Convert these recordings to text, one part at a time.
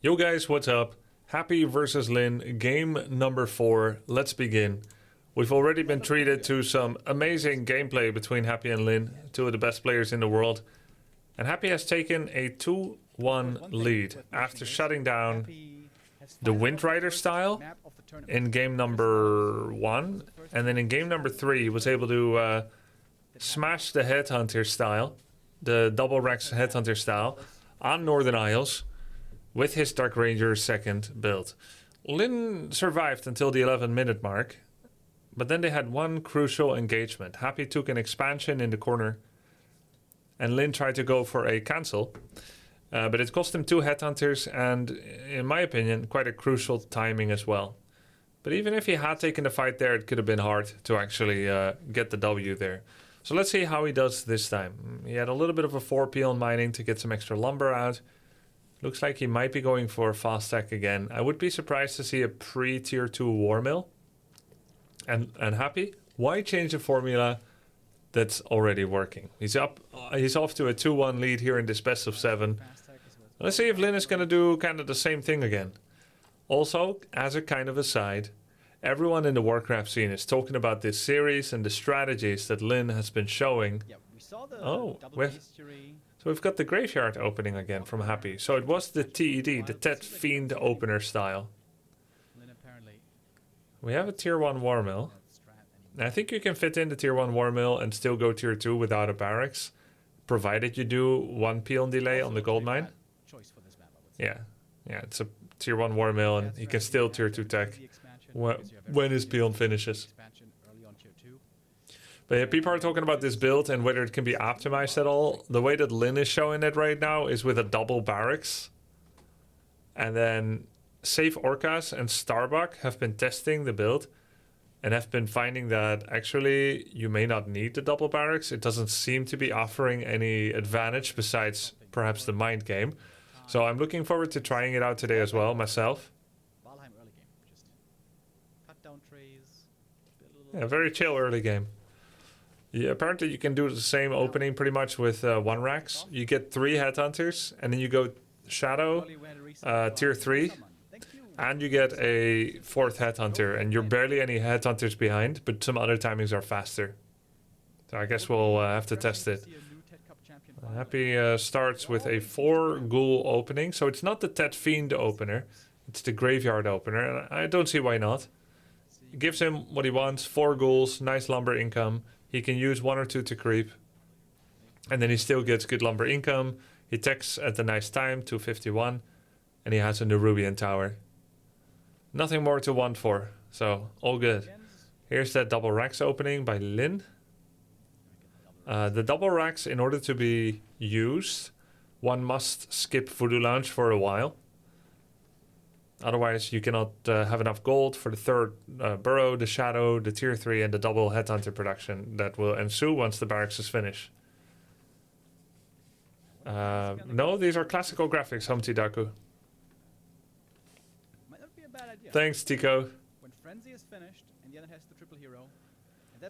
Yo guys, what's up? Happy versus Lin, game number 4. Let's begin. We've already been treated to some amazing gameplay between Happy and Lin, two of the best players in the world. And Happy has taken a 2-1 lead after shutting down the Windrider style in game number 1. And then in game number 3 he was able to smash the Headhunter style, the double Rex Headhunter style, on Northern Isles with his Dark Ranger 2nd build. Lin survived until the 11-minute mark, but then they had one crucial engagement. Happy took an expansion in the corner, and Lin tried to go for a cancel, but it cost him 2 Headhunters, and in my opinion, quite a crucial timing as well. But even if he had taken the fight there, it could have been hard to actually get the W there. So let's see how he does this time. He had a little bit of a 4P on mining to get some extra lumber out. Looks like he might be going for fast tech again. I would be surprised to see a pre-tier 2 war mill. And Happy, why change a formula that's already working? He's off to a 2-1 lead here in this best of 7. Let's see if Lin is going to do kind of the same thing again. Also, as a kind of aside, everyone in the Warcraft scene is talking about this series and the strategies that Lin has been showing. Yeah, we saw the So we've got the graveyard opening again from Happy. So it was the TED, the Tet Fiend opener style. We have a tier 1 war mill. I think you can fit in the tier 1 war mill and still go tier 2 without a barracks, provided you do 1 peon delay on the gold mine. Yeah, it's a tier 1 war mill and he can still tier 2 tech when his peon finishes. But yeah, people are talking about this build and whether it can be optimized at all. The way that Lin is showing it right now is with a double barracks. And then Safe Orcas and Starbuck have been testing the build and have been finding that actually you may not need the double barracks. It doesn't seem to be offering any advantage besides perhaps the mind game. So I'm looking forward to trying it out today as well myself. Yeah, very chill early game. Yeah, apparently you can do the same opening pretty much with 1 racks. You get 3 Headhunters, and then you go Shadow, tier 3, and you get a 4th Headhunter, and you're barely any Headhunters behind, but some other timings are faster. So I guess we'll have to test it. Happy starts with a 4 Ghoul opening, so it's not the Tet Fiend opener, it's the Graveyard opener, and I don't see why not. It gives him what he wants, 4 Ghouls, nice lumber income. He can use 1 or 2 to creep. And then he still gets good lumber income. He techs at a nice time, 251. And he has a Nerubian tower. Nothing more to want for. So, all good. Here's that double racks opening by Lin. The double racks, in order to be used, one must skip Voodoo Lounge for a while. Otherwise, you cannot have enough gold for the 3rd burrow, the shadow, the tier 3, and the double Headhunter production that will ensue once the barracks is finished. No, these are classical graphics, Humpty Daku. Thanks, Tico.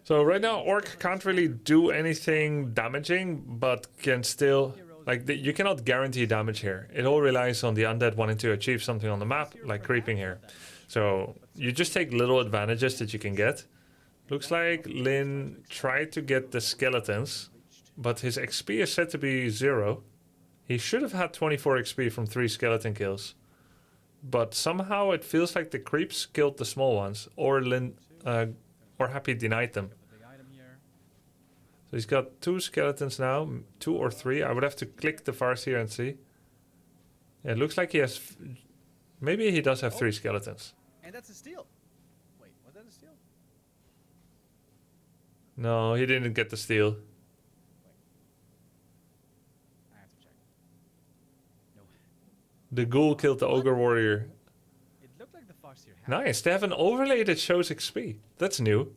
So right now, Orc can't really do anything damaging, but can still... you cannot guarantee damage here. It all relies on the undead wanting to achieve something on the map, like creeping here. So you just take little advantages that you can get. Looks like Lin tried to get the skeletons, but his XP is set to be 0. He should have had 24 XP from 3 skeleton kills. But somehow it feels like the creeps killed the small ones, or Happy denied them. So he's got 2 skeletons now, 2 or 3. I would have to click the Farseer and see. Yeah, it looks like he has... Maybe he does have 3 skeletons. And that's a steal. Wait, was that a steal? No, he didn't get the steal. Wait. I have to check. No. The ghoul killed the ogre warrior. It looked like the Farseer had... Nice, they have an overlay that shows XP. That's new.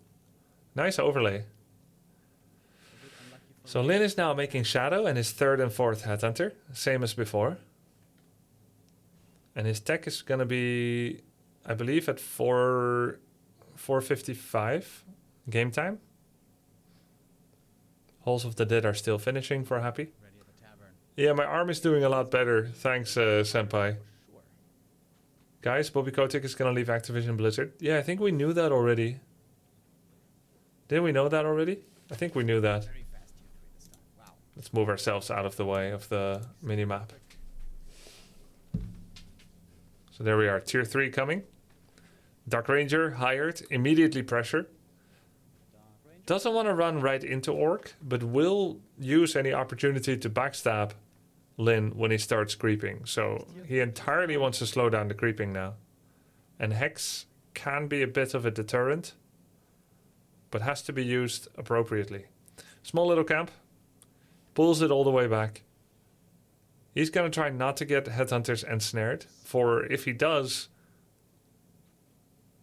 Nice overlay. So Lin is now making Shadow and his 3rd and 4th Headhunter, same as before. And his tech is going to be, I believe, at 455 game time. Halls of the Dead are still finishing for Happy. Yeah, my arm is doing a lot better. Thanks, Senpai. Guys, Bobby Kotick is going to leave Activision Blizzard. Yeah, I think we knew that already. Didn't we know that already? I think we knew that. Very fast tier 3 this time. Wow. Let's move ourselves out of the way of the minimap. So there we are, tier 3 coming. Dark Ranger hired, immediately pressure. Doesn't want to run right into Orc, but will use any opportunity to backstab Lin when he starts creeping. So he entirely wants to slow down the creeping now. And Hex can be a bit of a deterrent, but has to be used appropriately. Small little camp. Pulls it all the way back. He's going to try not to get Headhunters ensnared. For if he does,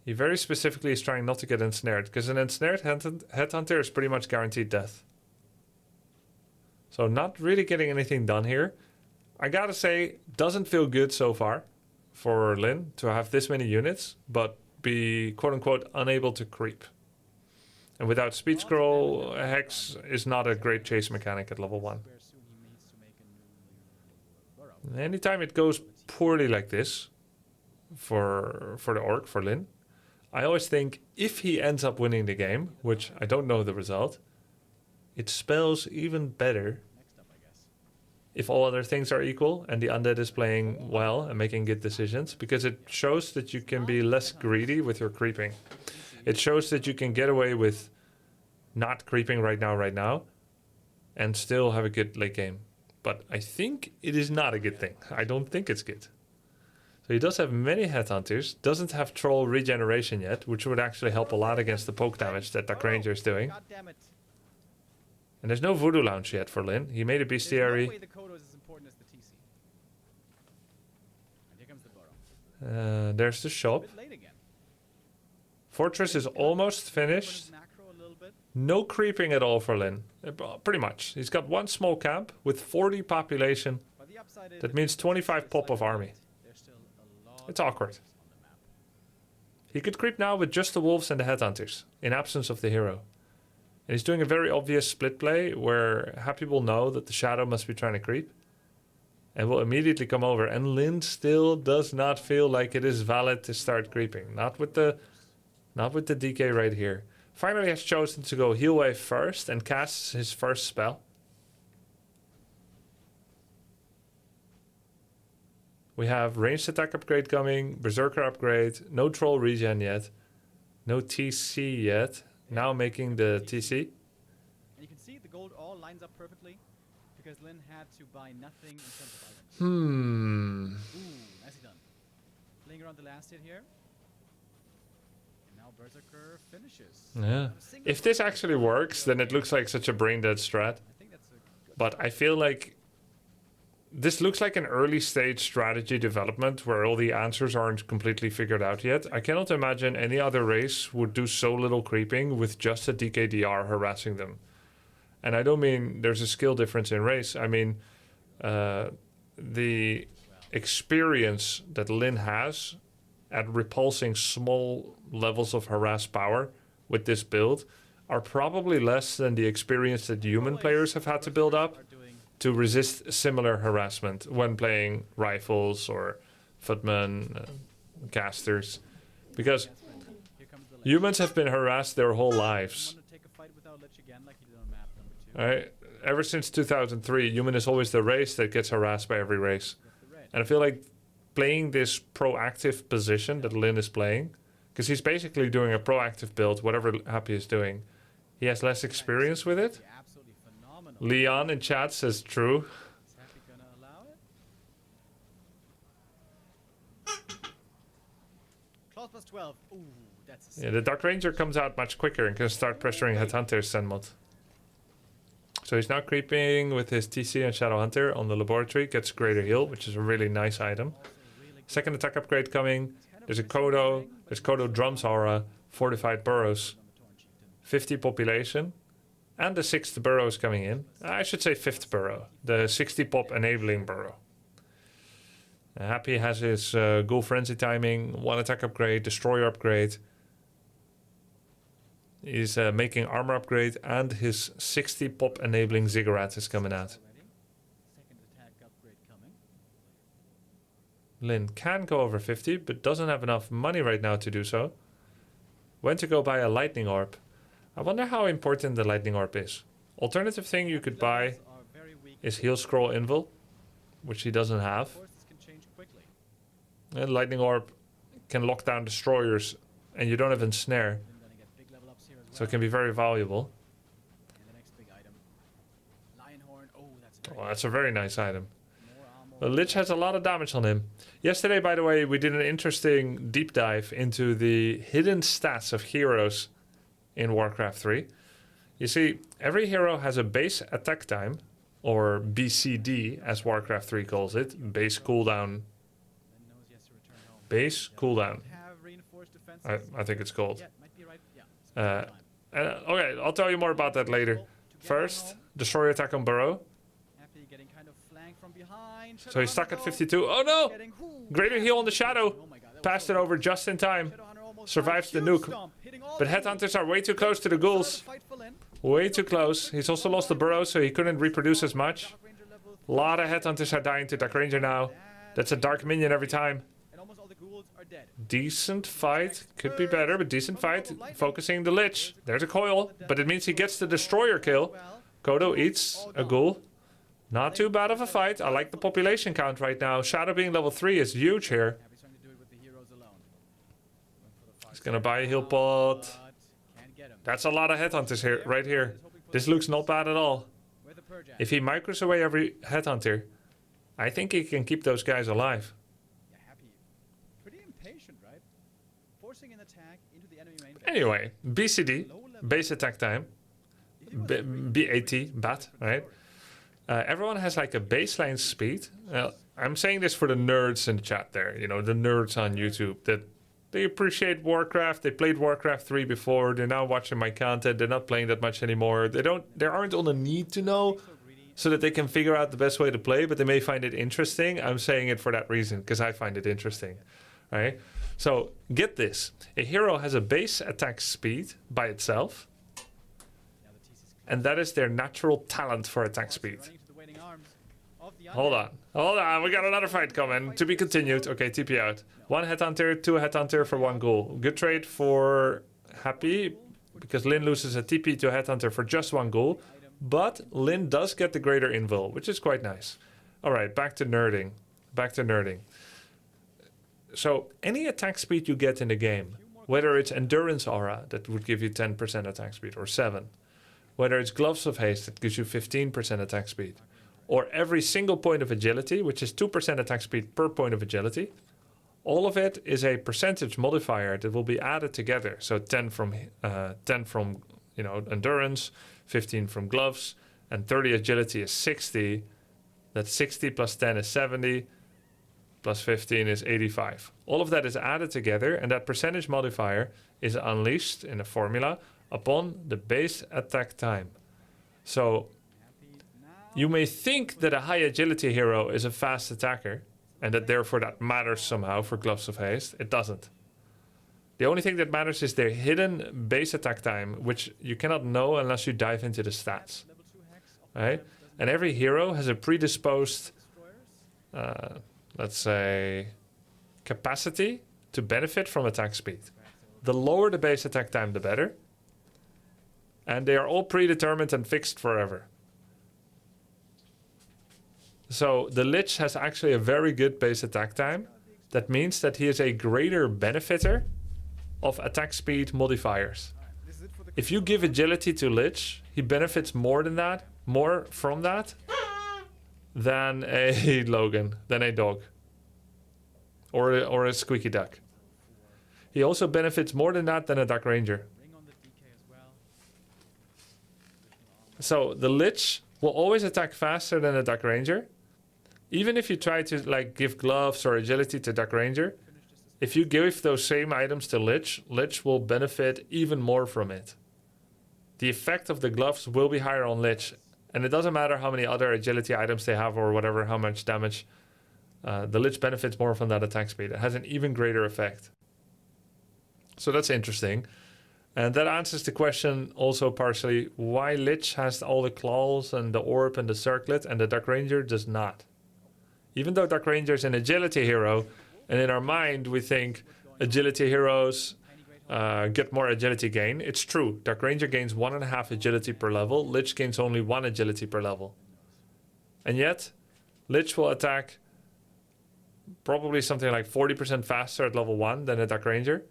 he very specifically is trying not to get ensnared. Because an ensnared Headhunter is pretty much guaranteed death. So not really getting anything done here. I gotta say, doesn't feel good so far for Lin to have this many units, but be quote-unquote unable to creep. And without speed scroll, Hex is not a great chase mechanic at level 1. Anytime it goes poorly like this for the Orc, for Lin, I always think if he ends up winning the game, which I don't know the result, it spells even better if all other things are equal and the undead is playing well and making good decisions, because it shows that you can be less greedy with your creeping. It shows that you can get away with not creeping right now, and still have a good late game. But I think it is not a good thing. I don't think it's good. So he does have many Headhunters, doesn't have Troll regeneration yet, which would actually help a lot against the poke damage that Dark Ranger is doing. God damn it. And there's no Voodoo Lounge yet for Lin. He made a There's bestiary. no way the Kodo is as important as the TC. And here comes the burrow. There's the A shop. bit late again. Fortress is almost finished. Macro a little bit. No creeping at all for Lin. Pretty much. He's got one small camp with 40 population. But the upside is That means 25 pop of army. there's still a lot It's awkward. on the map. He could creep now with just the wolves and the Headhunters, in absence of the hero. And he's doing a very obvious split play where Happy will know that the shadow must be trying to creep. And will immediately come over. And Lin still does not feel like it is valid to start creeping. Not with the DK right here. Finally has chosen to go heal wave first and casts his first spell. We have ranged attack upgrade coming, berserker upgrade, no troll regen yet, no TC yet. Now making the TC. And you can see the gold all lines up perfectly because Lin had to buy nothing in terms of items. Ooh, nicely done. Playing around the last hit here. And now Berserker finishes. Yeah. If this actually works, then it looks like such a brain dead strat. I think that's a good But I feel like this looks like an early stage strategy development where all the answers aren't completely figured out yet. I cannot imagine any other race would do so little creeping with just a DKDR harassing them. And I don't mean there's a skill difference in race. I mean the experience that Lin has at repulsing small levels of harass power with this build are probably less than the experience that human players have had to build up are doing to resist similar harassment when playing rifles or footmen, casters. Because here comes the humans have been harassed their whole lives. Want to take a fight without Lich again like he did on map number 2. Right? Ever since 2003, human is always the race that gets harassed by every race. With the red. And I feel like playing this proactive position that Lin is playing, because he's basically doing a proactive build, whatever Happy is doing. He has less experience with it. Absolutely phenomenal. Leon in chat says true. Is Happy gonna allow it? Claws plus 12. Ooh, that's a Yeah, the Dark Ranger comes out much quicker and can start pressuring Headhunters Senmod. So he's now creeping with his TC and Shadow Hunter on the laboratory, gets greater heal, which is a really nice item. Second attack upgrade coming. There's a Kodo, there's Kodo Drums Aura, fortified burrows, 50 population, and the 6th burrow is coming in. I should say 5th burrow, the 60 pop enabling burrow. Happy has his Ghoul Frenzy timing, 1 attack upgrade, Destroyer upgrade. He's making armor upgrade, and his 60 pop enabling Ziggurat is coming out. already. Second attack upgrade coming. Lin can go over 50, but doesn't have enough money right now to do so. When to go buy a lightning orb. I wonder how important the lightning orb is. Alternative thing you could buy Levels are very weak. is heal scroll invul, which he doesn't have. Of course, this can change quickly. And lightning orb can lock down destroyers, and you don't have ensnare, Then gonna get big level ups here as well. so it can be very valuable. And the next big item. Lion horn. Oh, that's very Oh, that's a very nice item. more armor. The Lich has a lot of damage on him. Yesterday, by the way, we did an interesting deep dive into the hidden stats of heroes in Warcraft 3. You see, every hero has a base attack time, or BCD, as Warcraft 3 calls it, base cooldown. Then knows he has to return home. Base cooldown, Have reinforced defenses. I think it's called. Yeah, might be right. Yeah. it's Uh, time. And, okay, I'll tell you more about that later. To get First, home, destroyer attack on Burrow. Happy getting kind of flanked from behind. So he's stuck at 52. Oh no! Getting, Greater heal on the Shadow. Oh my God, that was Passed so it over close. just in time. Shadowhunter almost Survives the died. Huge nuke. stomp, hitting all But the ghouls. Headhunters are way too close to the ghouls. Solid fight for Lin. Way too close. He's also lost the Burrow, so he couldn't reproduce as much. Dark Ranger level A lot of Headhunters are dying to Dark Ranger now. That's a Dark Minion every time. And almost all the ghouls are dead. Decent fight. Could be better, but decent fight. Focusing the Lich. There's a coil, but it means he gets the Destroyer kill. Well, Kodo eats a ghoul. Not too bad of a fight. I like the population count right now. Shadow being level 3 is huge here. Happy's trying to do it with the heroes alone. Went for the far He's gonna side buy a heal now, pot. but can't get him. That's a lot of Headhunters here, right here. This looks not bad at all. Where the purge at? If he micros away every Headhunter, I think he can keep those guys alive. Yeah, Happy. Pretty impatient, right? Forcing an attack into the enemy main base. Anyway, BCD, Low level. base attack time. If he was B- free, BAT, BAT, right? Everyone has like a baseline speed. I'm saying this for the nerds in the chat there, you know, the nerds on YouTube that they appreciate Warcraft. They played Warcraft 3 before. They're now watching my content. They're not playing that much anymore. They aren't on the need to know so greedy. so that they can figure out the best way to play, but they may find it interesting. I'm saying it for that reason because I find it interesting, right? So get this. A hero has a base attack speed by itself, Now the TC's and that is their natural talent for attack speed. running to the waiting arms of the Hold undead. on. We got another fight coming. To be continued. Okay, TP out. One Headhunter, two Headhunter for one ghoul. Good trade for Happy, because Lin loses a TP to Headhunter for just one ghoul. But Lin does get the greater invul, which is quite nice. Alright, back to nerding. So, any attack speed you get in the game, whether it's Endurance Aura, that would give you 10% attack speed, or 7. Whether it's Gloves of Haste, that gives you 15% attack speed. Or every single point of agility, which is 2% attack speed per point of agility. All of it is a percentage modifier that will be added together. So 10 from endurance, 15 from gloves, and 30 agility is 60. That's 60 plus 10 is 70, plus 15 is 85. All of that is added together, and that percentage modifier is unleashed in a formula upon the base attack time. So Happy now. you may think that a high agility hero is a fast attacker, and that therefore that matters somehow for Gloves of Haste. It doesn't. The only thing that matters is their hidden base attack time, which you cannot know unless you dive into the stats. Level 2 hex. Right? And every hero has a predisposed, Destroyers. let's say, capacity to benefit from attack speed. The lower the base attack time, the better. And they are all predetermined and fixed forever. So the Lich has actually a very good base attack time. That means that he is a greater benefiter of attack speed modifiers. This is it for the If you give agility to Lich, he benefits more from that, than a Logan, than a dog. Or a squeaky duck. He also benefits more than that than a Dark Ranger. ring on the DK as well. So the Lich will always attack faster than a Dark Ranger. Even if you try to like give gloves or agility to Dark Ranger, if you give those same items to Lich, Lich will benefit even more from it. The effect of the gloves will be higher on Lich. And it doesn't matter how many other agility items they have or whatever, how much damage. The Lich benefits more from that attack speed. It has an even greater effect. So that's interesting. And that answers the question also partially why Lich has all the claws and the orb and the circlet and the Dark Ranger does not. Even though Dark Ranger is an agility hero, and in our mind we think agility heroes get more agility gain. It's true. Dark Ranger gains 1.5 agility per level. Lich gains only 1 agility per level. And yet, Lich will attack probably something like 40% faster at level 1 than a Dark Ranger.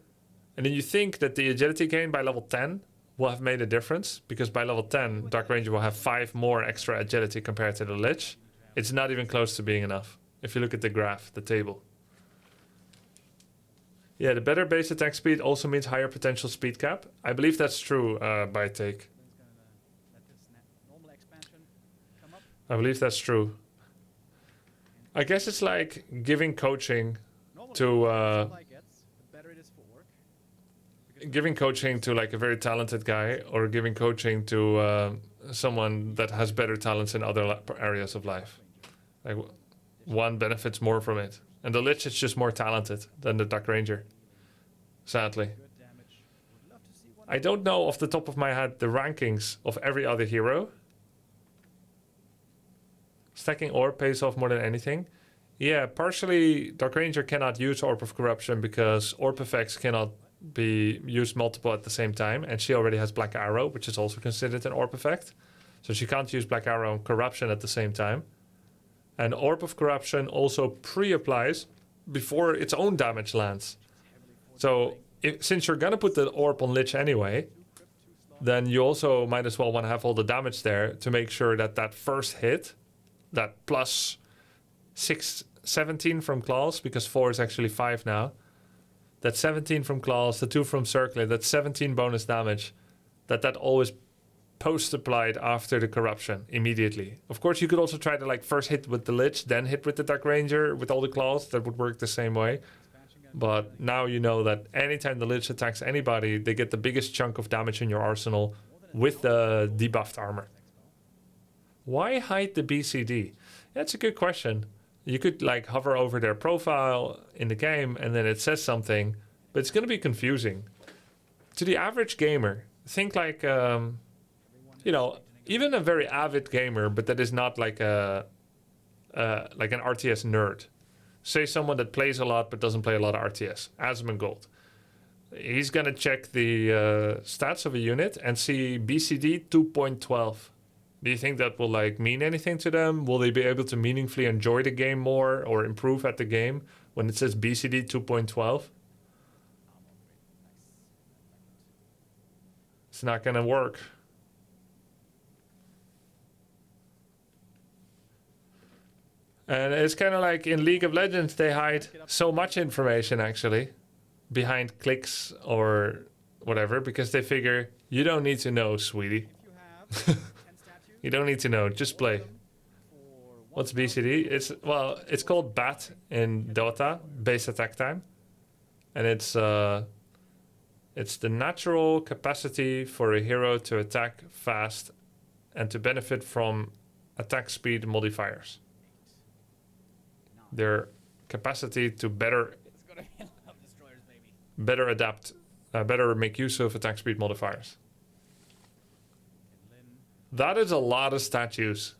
And then you think that the agility gain by level 10 will have made a difference, because by level 10, Dark Ranger will have 5 more extra agility compared to the Lich. It's not even close to being enough, if you look at the graph, the table. Yeah, the better base attack speed also means higher potential speed cap. I believe that's true, by take. I believe that's true. I guess it's like giving coaching to like a very talented guy, or giving coaching to someone that has better talents in other areas of life. Like one benefits more from it, and the Lich is just more talented than the Dark Ranger. Sadly, I don't know off the top of my head the rankings of every other hero. Stacking Orb pays off more than anything. Yeah, partially Dark Ranger cannot use Orb of Corruption because Orb effects cannot be used multiple at the same time, and she already has Black Arrow, which is also considered an Orb effect. So she can't use Black Arrow and Corruption at the same time. And Orb of Corruption also pre-applies before its own damage lands. So since you're gonna put the Orb on Lich anyway, then you also might as well want to have all the damage there to make sure that that first hit, that plus 17 from claws, because 4 is actually 5 now. That 17 from claws, the 2 from circlet, that's 17 bonus damage. That always post-applied after the corruption, immediately. Of course, you could also try to like first hit with the Lich, then hit with the Dark Ranger with all the claws. That would work the same way. But now you know that anytime the Lich attacks anybody, they get the biggest chunk of damage in your arsenal with the debuffed armor. Why hide the BCD? That's a good question. You could like hover over their profile in the game and then it says something, but it's going to be confusing. To the average gamer, think like, you know, even a very avid gamer, but that is not like like an RTS nerd. Say someone that plays a lot but doesn't play a lot of RTS, Asmongold. He's going to check the stats of a unit and see BCD 2.12. Do you think that will like mean anything to them? Will they be able to meaningfully enjoy the game more or improve at the game when it says BCD 2.12? It's not going to work. And it's kind of like in League of Legends, they hide so much information actually behind clicks or whatever, because they figure you don't need to know, sweetie. You don't need to know, just play. What's BCD? It's called BAT in Dota, base attack time. And it's the natural capacity for a hero to attack fast and to benefit from attack speed modifiers. Their capacity to better adapt, better make use of attack speed modifiers. That is a lot of statues.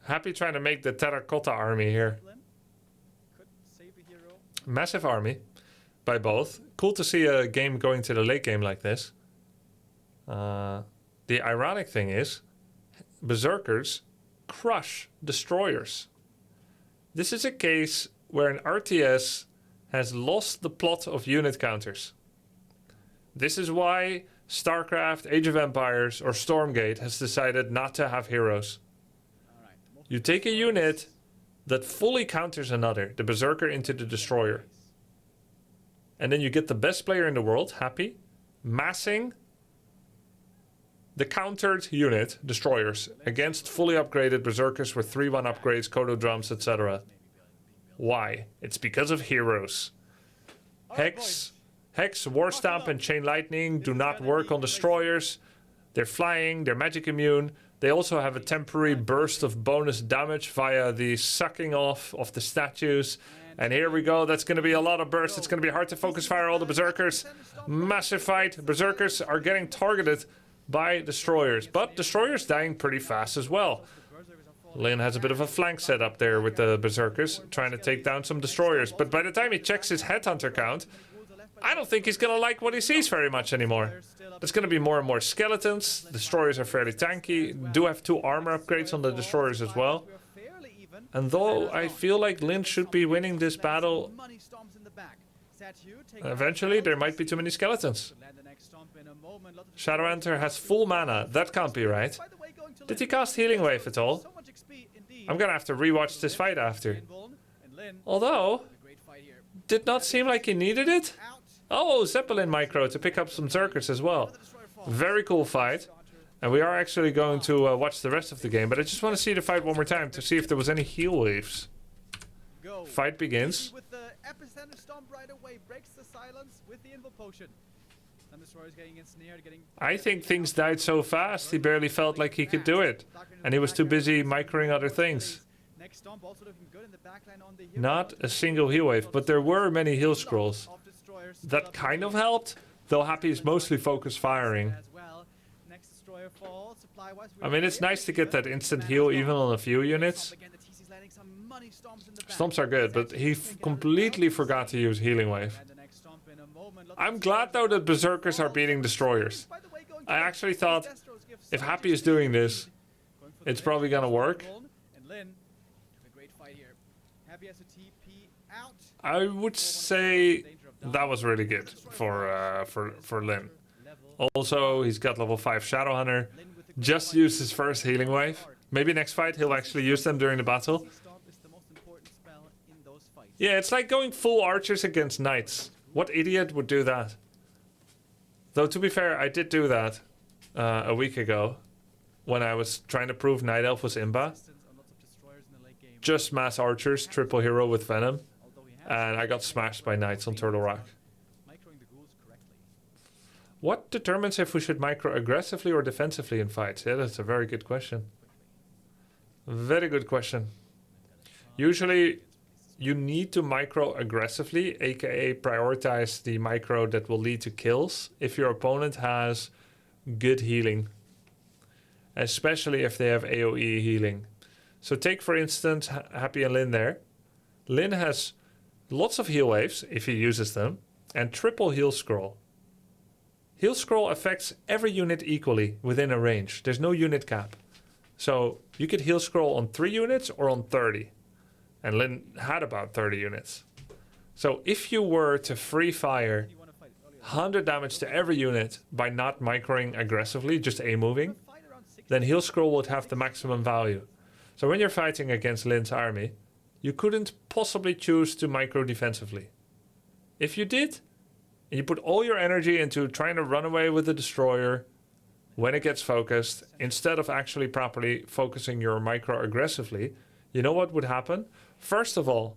Happy trying to make the terracotta army here. Massive army by both. Cool to see a game going to the late game like this. The ironic thing is, Berserkers crush destroyers. This is a case where an RTS has lost the plot of unit counters. This is why StarCraft, Age of Empires, or Stormgate has decided not to have heroes. You take a unit that fully counters another, the Berserker into the Destroyer. And then you get the best player in the world, Happy, massing the countered unit, Destroyers, against fully upgraded Berserkers with 3-1 upgrades, Kodo drums, etc. Why? It's because of heroes. Hex, War Stamp, and Chain Lightning do not work on Destroyers. They're flying, they're magic immune. They also have a temporary burst of bonus damage via the sucking off of the statues. And here we go, that's going to be a lot of bursts. It's going to be hard to focus fire all the Berserkers. Massive fight. Berserkers are getting targeted by Destroyers. But Destroyers dying pretty fast as well. Lin has a bit of a flank set up there with the Berserkers, trying to take down some destroyers. But by the time he checks his Headhunter count, I don't think he's going to like what he sees very much anymore. There's going to be more and more skeletons. Destroyers are fairly tanky. Do have 2 armor upgrades on the destroyers as well. And though I feel like Lin should be winning this battle, eventually there might be too many skeletons. Shadowhunter has full mana. That can't be right. Did he cast Healing Wave at all? I'm going to have to rewatch this fight after. Although, did not seem like he needed it. Oh, Zeppelin micro to pick up some Zerkers as well. Very cool fight. And we are actually going to watch the rest of the game. But I just want to see the fight one more time to see if there was any heal waves. Fight begins. I think things died so fast, he barely felt like he could do it. And he was too busy microing other things. Not a single heal wave, but there were many heal scrolls. That kind of helped, though Happy is mostly focused firing. I mean, it's nice to get that instant heal even on a few units. Stomps are good, but he completely forgot to use Healing Wave. I'm glad though that Berserkers are beating Destroyers. I actually thought, if Happy is doing this, it's probably gonna work. I would say that was really good for Lin. Also, he's got level 5 Shadowhunter. Just used his first Healing Wave. Maybe next fight he'll actually use them during the battle. Yeah, it's like going full archers against knights. What idiot would do that? Though, to be fair, I did do that a week ago when I was trying to prove Night Elf was Imba. Just mass archers, triple hero with Venom. And I got smashed by knights on Turtle Rock. What determines if we should micro aggressively or defensively in fights? Yeah, that's a very good question. Very good question. Usually, you need to micro aggressively, aka prioritize the micro that will lead to kills if your opponent has good healing. Especially if they have AoE healing. So take for instance Happy and Lin there. Lin has lots of heal waves if he uses them, and triple heal scroll. Heal scroll affects every unit equally within a range. There's no unit cap. So you could heal scroll on 3 units or on 30. And Lin had about 30 units. So if you were to free fire 100 damage to every unit by not microing aggressively, just A-moving, then heal scroll would have the maximum value. So when you're fighting against Lin's army, you couldn't possibly choose to micro defensively. If you did, and you put all your energy into trying to run away with the destroyer when it gets focused, instead of actually properly focusing your micro aggressively, you know what would happen? First of all,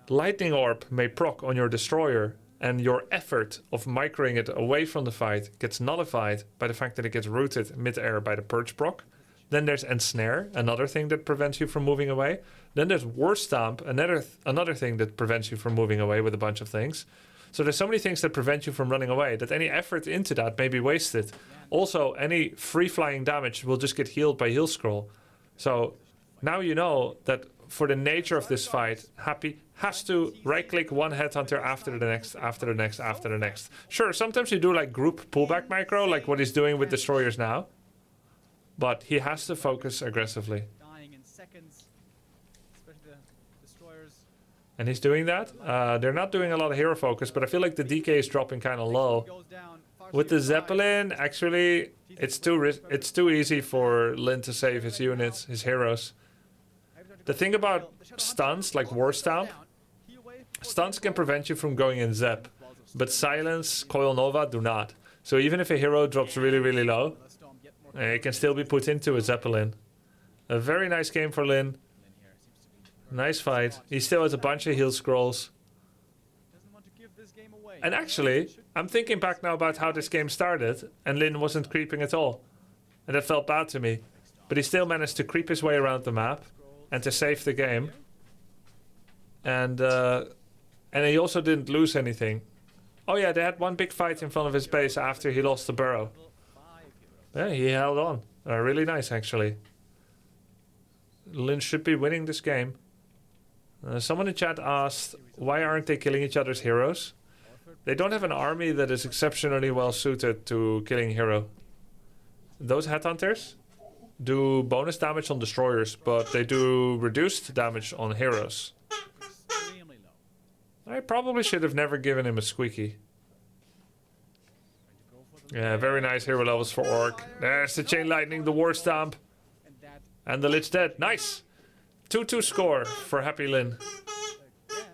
Lightning Orb may proc on your destroyer, and your effort of microing it away from the fight gets nullified by the fact that it gets rooted mid-air by the Purge proc. Then there's Ensnare, another thing that prevents you from moving away. Then there's War Stamp, another thing that prevents you from moving away with a bunch of things. So there's so many things that prevent you from running away that any effort into that may be wasted. Also, any free-flying damage will just get healed by heal scroll. So now you know that for the nature of this fight, Happy has to right-click one Headhunter after the next, after the next, after the next. Sure, sometimes you do like group pullback micro, like what he's doing with Destroyers now. But he has to focus aggressively. And he's doing that. They're not doing a lot of hero focus, but I feel like the DK is dropping kind of low. With the Zeppelin, actually, it's too easy for Lin to save his units, his heroes. The thing about stuns, like War Stamp, stuns can prevent you from going in Zep, but Silence, Coil Nova do not. So even if a hero drops really, really low, it can still be put into a Zeppelin. A very nice game for Lin. Nice fight. He still has a bunch of heal scrolls. And actually, I'm thinking back now about how this game started, and Lin wasn't creeping at all. And that felt bad to me. But he still managed to creep his way around the map, and to save the game. And he also didn't lose anything. Oh yeah, they had one big fight in front of his base after he lost the burrow. Yeah, he held on. Really nice, actually. Lin should be winning this game. Someone in chat asked, why aren't they killing each other's heroes? They don't have an army that is exceptionally well suited to killing hero. Those Headhunters do bonus damage on destroyers, but they do reduced damage on heroes. Extremely low. I probably should have never given him a squeaky. Trying to go for the Yeah, very nice hero levels for Orc. There's the Chain Lightning, the War Stomp, and that and the Lich dead. Nice! 2-2 score for Happy Lin. again.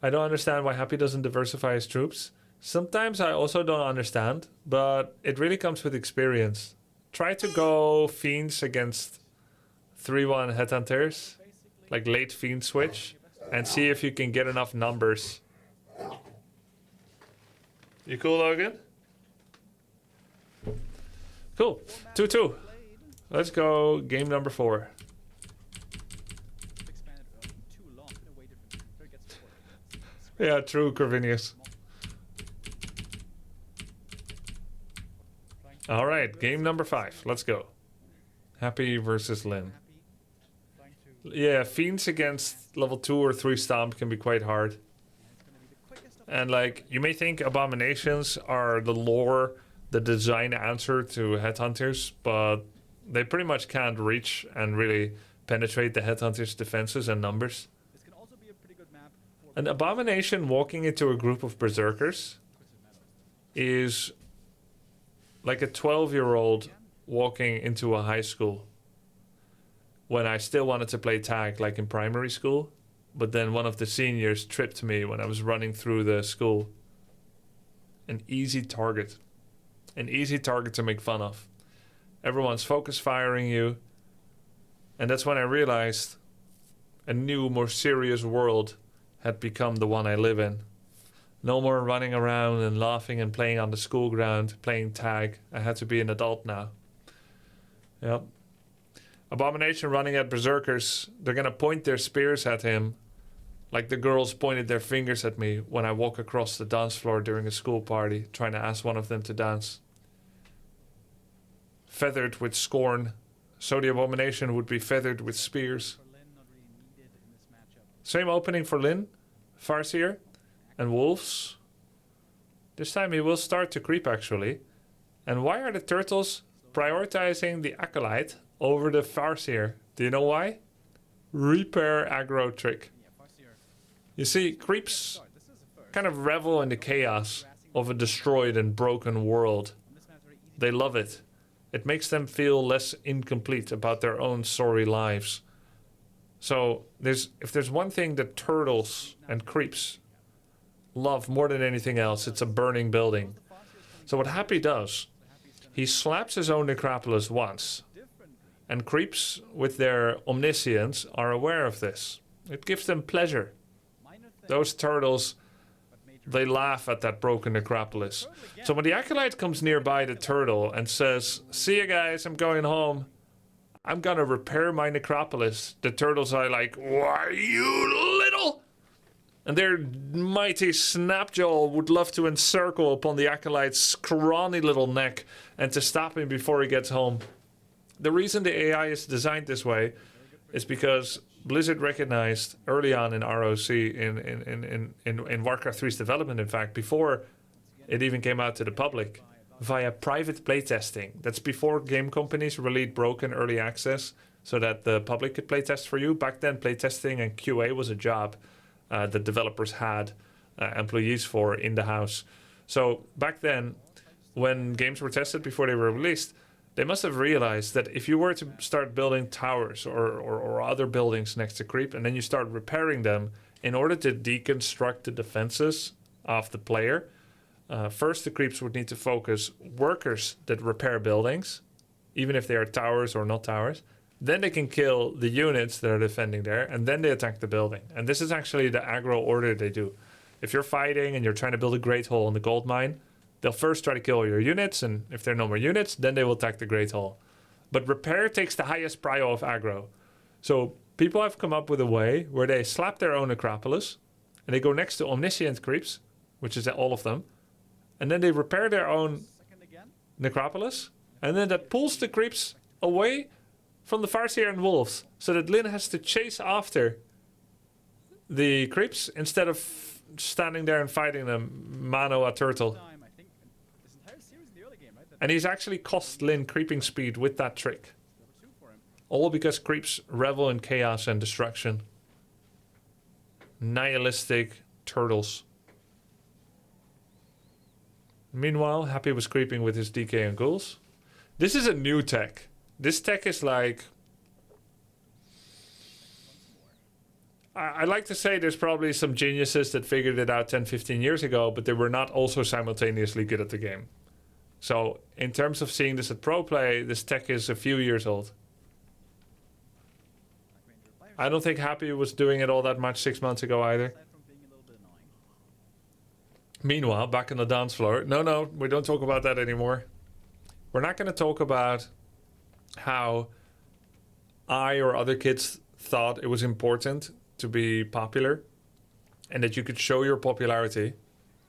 I don't understand why Happy doesn't diversify his troops. Sometimes I also don't understand, but it really comes with experience. Try to go Fiends against 3-1 Headhunters, Basically, like late Fiend switch, and see if you can get enough numbers. You cool, Logan? Cool. 2-2. played. Let's go game number 4. Expanded too long in a way different. There gets support. Yeah, true, Corvinius. All right, game number 5. Let's go. Happy versus Lin. Happy. Trying to. Yeah, Fiends against level 2 or 3 Stomp can be quite hard. It's gonna be the quickest of And like, you may think Abominations are the lore, the design answer to Headhunters, but they pretty much can't reach and really penetrate the Headhunters' defenses and numbers. This can also be a pretty good map for An Abomination walking into a group of Berserkers Twisted Meadows. is like a 12-year-old walking into a high school when I still wanted to play tag like in primary school, but then one of the seniors tripped me when I was running through the school. An easy target to make fun of. Everyone's focus firing you, and that's when I realized a new, more serious world had become the one I live in. No more running around and laughing and playing on the school ground, playing tag. I had to be an adult now. Yep. Abomination running at Berserkers. They're gonna point their spears at him like the girls pointed their fingers at me when I walk across the dance floor during a school party, trying to ask one of them to dance. Feathered with scorn. So the Abomination would be feathered with spears. For Lin, not really needed in this matchup. Same opening for Lin, Farseer, and Wolves. This time he will start to creep actually. And why are the turtles prioritizing the Acolyte over the Farseer? Do you know why? Repair aggro trick. Yeah, Farseer. You see, creeps Start. This is a first. kind of revel in the chaos of a destroyed and broken world. On this map, very easy. They love it. It makes them feel less incomplete about their own sorry lives. So if there's one thing that turtles and creeps love more than anything else, it's a burning building. The Farseer is coming So what Happy does, so Happy's gonna he slaps his own necropolis once, differently. and creeps with their omniscience are aware of this. It gives them pleasure. Minor thing, Those turtles, but major. they laugh at that broken necropolis. Turtle again. So when the Acolyte comes nearby the turtle and says, "See you guys, I'm going home. I'm gonna repair my necropolis," the turtles are like, "Why, you little?" And their mighty Snapjaw would love to encircle upon the Acolyte's scrawny little neck and to stop him before he gets home. The reason the AI is designed this way is because Blizzard recognized early on in ROC, in Warcraft 3's development, in fact, before it even came out to the public, via private playtesting. That's before game companies released broken early access so that the public could playtest for you. Back then, playtesting and QA was a job that developers had employees for in the house. So back then, when games were tested before they were released, they must have realized that if you were to start building towers or other buildings next to creep, and then you start repairing them, in order to deconstruct the defenses of the player, first the creeps would need to focus workers that repair buildings, even if they are towers or not towers. Then they can kill the units that are defending there, and then they attack the building. And this is actually the aggro order they do. If you're fighting and you're trying to build a great hole in the gold mine, they'll first try to kill your units, and if there are no more units, then they will attack the great hole. But repair takes the highest prio of aggro. So people have come up with a way where they slap their own necropolis, and they go next to omniscient creeps, which is all of them, and then they repair their own Second again. necropolis, and then that pulls the creeps away from the Farseer and Wolves, so that Lin has to chase after the creeps instead of standing there and fighting them mano a turtle. Time, I think, this entire series in the early game, right? That And he's actually cost Lin creeping speed with that trick. number 2 for him. All because creeps revel in chaos and destruction. Nihilistic turtles. Meanwhile, Happy was creeping with his DK and ghouls. This is a new tech. This tech is like... I like to say there's probably some geniuses that figured it out 10, 15 years ago, but they were not also simultaneously good at the game. So, in terms of seeing this at pro play, this tech is a few years old. I don't think Happy was doing it all that much 6 months ago either. Aside from being a little bit annoying. Meanwhile, back on the dance floor. No, we don't talk about that anymore. We're not going to talk about how I or other kids thought it was important to be popular and that you could show your popularity.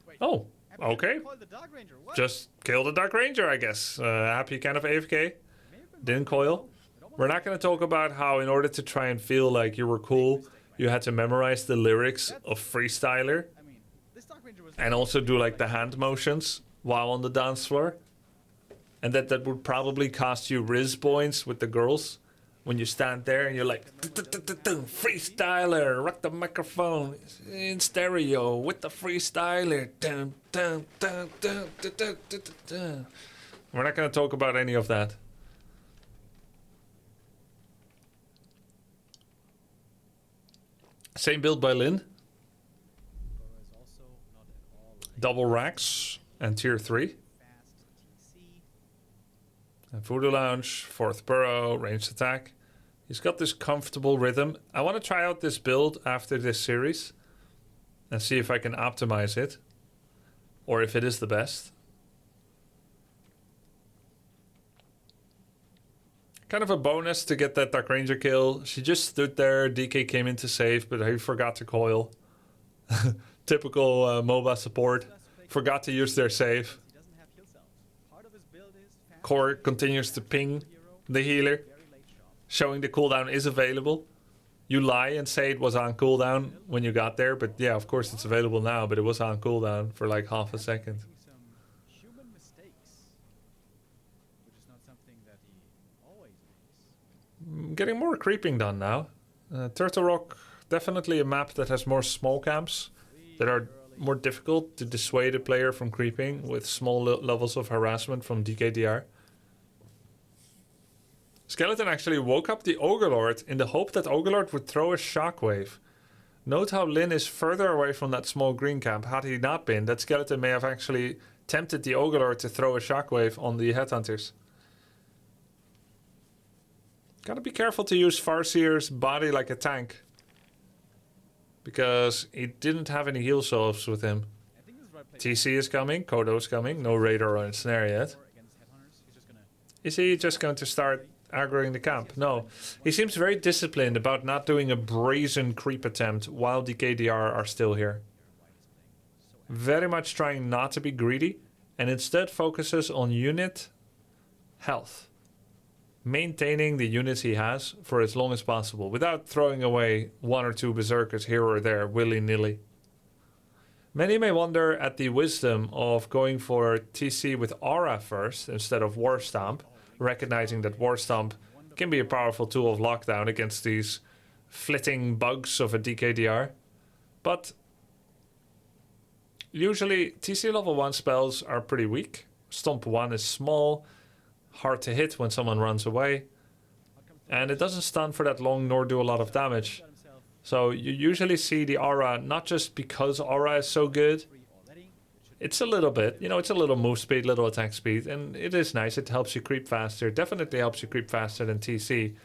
Wait, Oh, Happy okay. called the Dark Ranger. What? Just kill the Dark Ranger, I guess. Happy kind of AFK. May have been Didn't wrong. coil. It almost We're not going to talk about how in order to try and feel like you were cool, you had to memorize the lyrics of Freestyler I mean, this Dark Ranger was and also do like the hand motions while on the dance floor. And that would probably cost you Riz points with the girls when you stand there and you're like, Freestyler, rock the microphone in stereo with the Freestyler. Dun, dun, dun, dun, dun, dun, dun, dun. We're not going to talk about any of that. Same build by Lin. is also not at all Double racks and tier 3. fast TC. And Voodoo Lounge, 4th burrow, ranged attack. He's got this comfortable rhythm. I want to try out this build after this series and see if I can optimize it or if it is the best. Kind of a bonus to get that Dark Ranger kill. She just stood there, DK came in to save, but he forgot to coil. Typical MOBA support. Forgot to use their save. He doesn't have heal cells. Part of his build is fast Core continues to ping hero, the healer, very late shot. showing the cooldown is available. You lie and say it was on cooldown when you got there, but yeah, of course it's available now, but it was on cooldown for like half a second. Making some human mistakes, which is not something that he always makes. Getting more creeping done now. Turtle Rock, definitely a map that has more small camps that are more difficult to dissuade a player from creeping with small levels of harassment from DKDR. Skeleton actually woke up the Ogre in the hope that Ogre would throw a shockwave. Note how Lin is further away from that small green camp. Had he not been, that Skeleton may have actually tempted the Ogre to throw a shockwave on the Headhunters. Gotta be careful to use Farseer's body like a tank, because he didn't have any heal solves with him. I think this is the right play. TC is coming, Kodo's coming, no radar or ensnare yet. Or against Headhunters, he's just gonna Is he just going to start aggroing the camp? No. He seems very disciplined about not doing a brazen creep attempt while the KDR are still here. Very much trying not to be greedy and instead focuses on unit health. Maintaining the units he has for as long as possible without throwing away one or two berserkers here or there willy-nilly. Many may wonder at the wisdom of going for TC with Aura first instead of War Stomp, recognizing that War Stomp can be a powerful tool of lockdown against these flitting bugs of a DKDR. But usually TC level 1 spells are pretty weak. Stomp 1 is small, hard to hit when someone runs away, and it doesn't stun for that long nor do a lot of damage. got himself So you usually see the Aura not just because Aura is so good. 3 already. It's a little bit, it's a little move speed, little attack speed, and it is nice. It helps you creep faster. Definitely helps you creep faster than TC.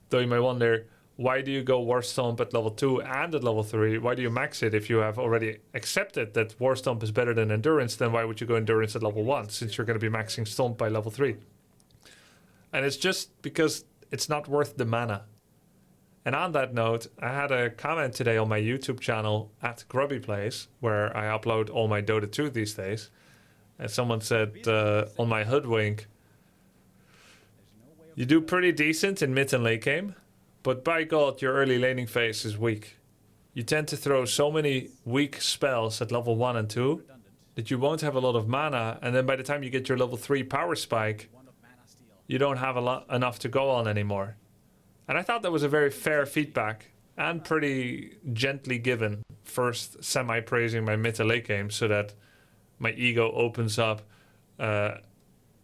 Though you may wonder, why do you go War Stomp at level 2 and at level 3? Why do you max it if you have already accepted that War Stomp is better than Endurance? Then why would you go Endurance at level 1 since you're going to be maxing Stomp by level 3? And it's just because it's not worth the mana. And on that note, I had a comment today on my YouTube channel at Grubby Plays, where I upload all my Dota 2 these days. And someone said on my Hoodwink, There's no way You do pretty decent in mid and late game, but by God, your early laning phase is weak. You tend to throw so many weak spells at level 1 and 2 Redundant. that you won't have a lot of mana, and then by the time you get your level 3 power spike, One of mana steal. you don't have enough to go on anymore. And I thought that was a very fair feedback and pretty gently given. First, semi-praising my mid to late game so that my ego opens up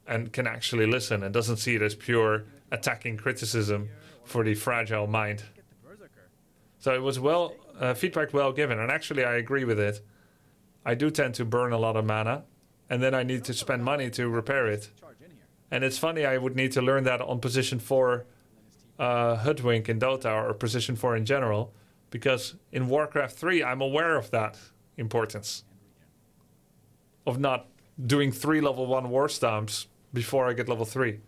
and can actually listen and doesn't see it as pure attacking criticism for the fragile mind. Get the Berserker. So it was feedback well given, and actually I agree with it. I do tend to burn a lot of mana, and then I need to spend money to repair it. Charge in here. And it's funny, I would need to learn that on position 4 Hoodwink in Dota, or position 4 in general, because in Warcraft 3 I'm aware of that importance. Of not doing 3 level 1 war stomps before I get level 3.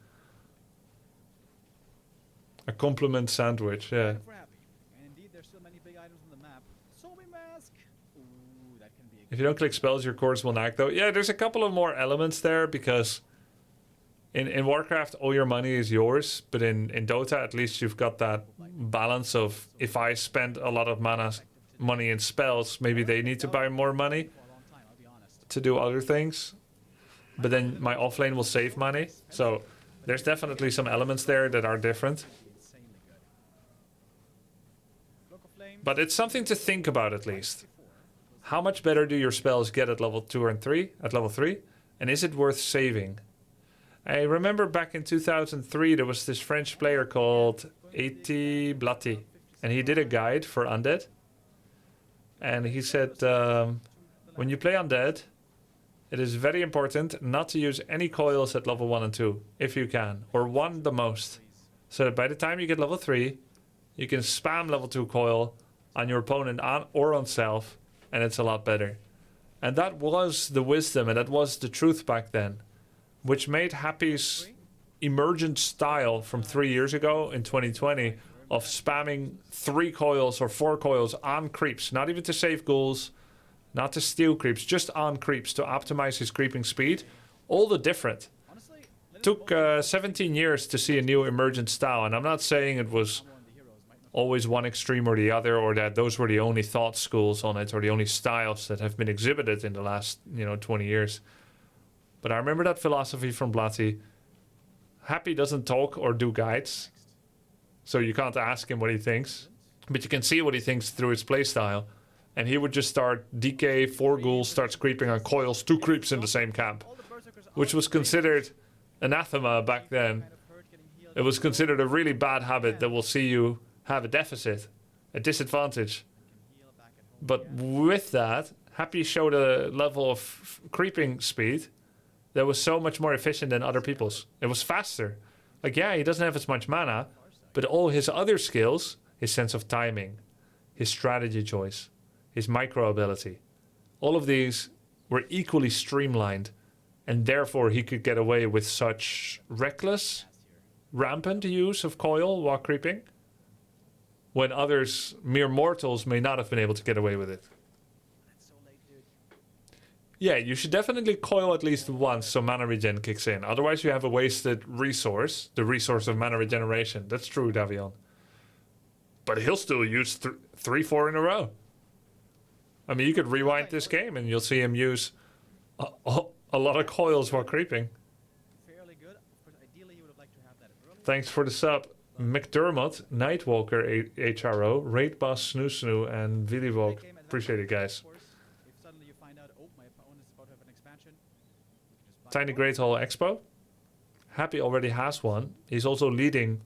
A compliment sandwich, yeah. If we're happy. And indeed, there's still many big items on the map. Zombie mask. Ooh, that can be a If you don't click spells, your cores will nag though. Yeah, there's a couple of more elements there, because in Warcraft all your money is yours, but in Dota at least you've got that balance of, if I spend a lot of money in spells, maybe they need to buy more money for a long time, I'll be honest. to do other things, but then my offlane will save money. So there's definitely some elements there that are different, Insanely good. Cloak of Flame. but it's something to think about at least. How much better do your spells get at level 2 and 3, at level 3? And is it worth saving? I remember back in 2003 there was this French player called Itemization, and he did a guide for undead. And he said, when you play undead, it is very important not to use any coils at level 1 and 2, if you can, or 1 the most. So that by the time you get level 3, you can spam level 2 coil on your opponent or on self, and it's a lot better. And that was the wisdom, and that was the truth back then, which made Happy's emergent style from 3 years ago in 2020 of spamming 3 coils or 4 coils on creeps, not even to save ghouls, not to steal creeps, just on creeps to optimize his creeping speed, all the different. Honestly, Took 17 years to see a new emergent style, and I'm not saying it was one of the heroes might not always one extreme or the other, or that those were the only thought schools on it, or the only styles that have been exhibited in the last 20 years. But I remember that philosophy from Blatty. Happy doesn't talk or do guides, so you can't ask him what he thinks, but you can see what he thinks through his playstyle. And he would just start DK, 4 ghouls, starts creeping on coils, 2 creeps in the same camp, all the Berserkers which was considered anathema back then. kind of hurt getting healed. It was considered a really bad habit that will see you have a deficit, a disadvantage. Heal back at home. But with that, Happy showed a level of creeping speed that was so much more efficient than other people's. It was faster. Like, yeah, he doesn't have as much mana, but all his other skills, his sense of timing, his strategy choice, his micro ability, all of these were equally streamlined, and therefore he could get away with such reckless, rampant use of coil while creeping, when others, mere mortals, may not have been able to get away with it. That's so late, dude. Yeah, you should definitely coil at least once so mana regen kicks in. Otherwise you have a wasted resource, the resource of mana regeneration. That's true, Davion. But he'll still use 3-4 in a row. I mean, you could rewind this game and you'll see him use a lot of coils while creeping. Fairly good. Of course, ideally you would have liked to have that earlier. Thanks for the sub, McDermott, Nightwalker HRO, Raid Boss Snoo Snoo, and Villywalk. Appreciate it, guys. Of course, if suddenly you find out, oh, my opponent is about to have an expansion, you can just buy Tiny more. Great Hall Expo. Happy already has one. He's also leading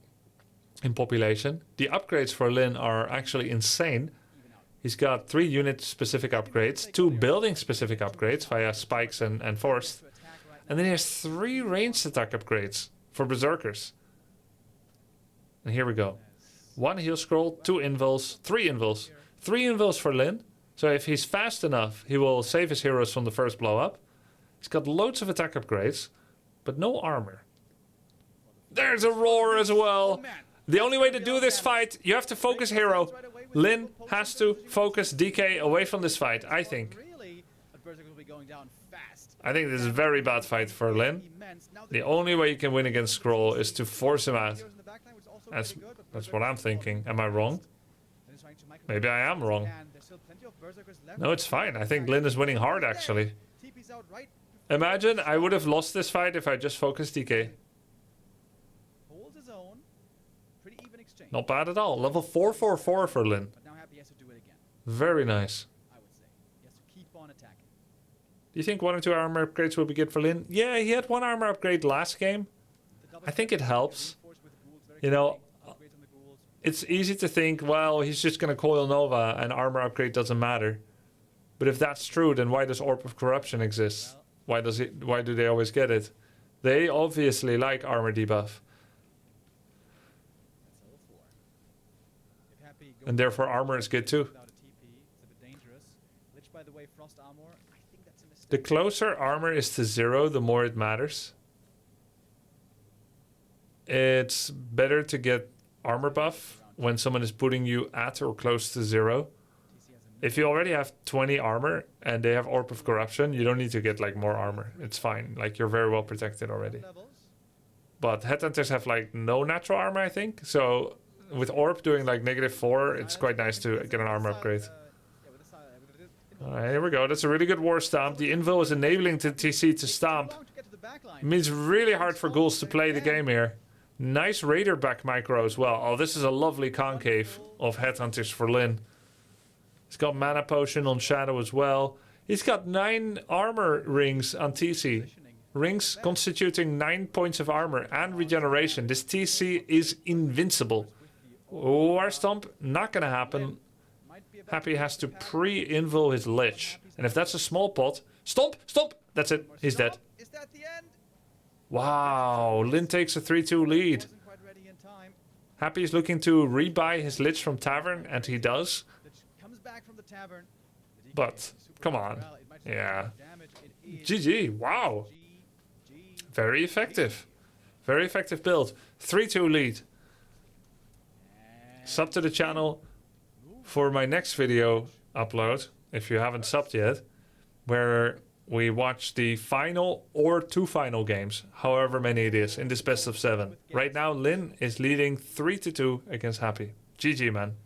in population. The upgrades for Lin are actually insane. Even out. He's got 3 unit-specific upgrades, 2 building-specific upgrades via Spikes and Forest, To attack right and then he has 3 ranged attack upgrades for Berserkers. And here we go. 1 heal scroll, 2 invulns, 3 invulns. 3 invulns for Lin. So if he's fast enough, he will save his heroes from the first blow up. He's got loads of attack upgrades, but no armor. There's a roar as well. Oh, man. The only way to do this fight, you have to focus hero. Lin has to focus DK away from this fight, I think. Really, but Berserkers will be going down fast. I think this is a very bad fight for Lin. Immense. Now The only way you can win against Scroll is to force him out. Heroes in the backline, which is also That's pretty good, but that's Berserkers what I'm is falling thinking. Am I wrong? fast. Lin is trying to micro- Maybe I am wrong. And there's still plenty of Berserkers left. No, it's fine. I think Lin is winning hard, actually. TP's out right. Imagine I would have lost this fight if I just focused DK. Holds his own. Pretty even exchange. Not bad at all. Level 444 for Lin. But now Happy has to do it again, Very nice. I would say. He has to keep on attacking. Do you think 1 or 2 armor upgrades will be good for Lin? Yeah, he had 1 armor upgrade last game. The double I think it helps. reinforced with ghouls very You know, quickly. Upgrades on the ghouls. It's easy to think, well, he's just going to coil Nova and armor upgrade doesn't matter. But if that's true, then why does Orb of Corruption exist? Why do they always get it? They obviously like armor debuff. That's all four. If Happy goes And therefore armor is good too. without a TP, it's a bit dangerous. Lich, by the way, frost armor. I think that's a mistake. The closer armor is to 0, the more it matters. It's better to get armor buff when someone is putting you at or close to 0. TC has a If you already have 20 armor and they have Orb of Corruption, you don't need to get like more armor. It's fine. Like you're very well protected already. levels. But Headhunters have like no natural armor, I think. So with Orb doing like -4, it's quite nice to get an armor upgrade. Alright, here we go. That's a really good war stomp. The invul is enabling the TC to stomp. It means really hard for ghouls to play the game here. Nice Raider back micro as well. Oh, this is a lovely concave of Headhunters for Lin. He's got mana potion on Shadow as well. He's got 9 armor rings on TC. Rings constituting 9 points of armor and regeneration. This TC is invincible. War Stomp, not gonna happen. Happy has to pre-invul his Lich. And if that's a small pot, stomp, stomp! That's it, he's dead. Is that the end? Wow, Lin takes a 3-2 lead. Wasn't quite ready in time. Happy is looking to rebuy his Lich from Tavern, and he does. Lich comes back from the tavern. The DK But, is super come well. on. It might do Yeah. damage. It is GG, wow. GG. Very effective. Very effective build. 3-2 lead. Sub to the channel for my next video upload, if you haven't subbed yet, where we watch the final or 2 final games, however many it is, in this best of 7. Right now, Lin is leading 3-2 against Happy. GG, man.